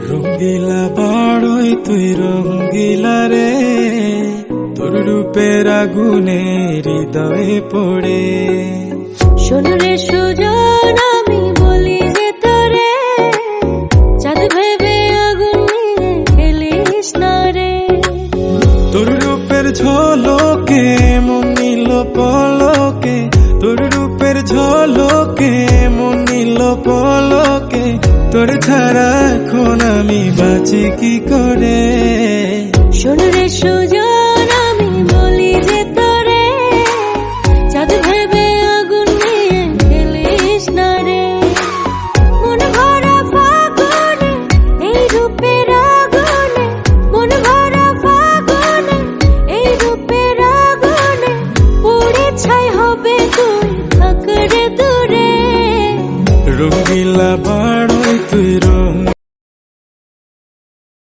রঙ্গিলা বড়ই তুই রঙ্গিলা রে, তোর রূপের আগুনে হৃদয়ে পড়ে। শোন রে সুজন, আমি বলি যে তোরে, চাঁদ ভেবে আগুন নিয়ে খেলিস না রে। তোর রূপের ঝলকে মন নিল পলকে, তোর রূপের ঝলকে মন নিল পলকে। তোর ছাড়া এখন আমি বাঁচি কি করে। শোন রে সুজন, আমি বলি যে তোরে, চাঁদ ভেবে আগুন নিয়ে খেলিস না রে। মন ভরা ফাগুনে এই রূপের আগুনে, মন ভরা ফাগুনে এই রূপের আগুনে, পুড়ে ছাই হবে তুই থাক রে দূরে। রঙ্গিলা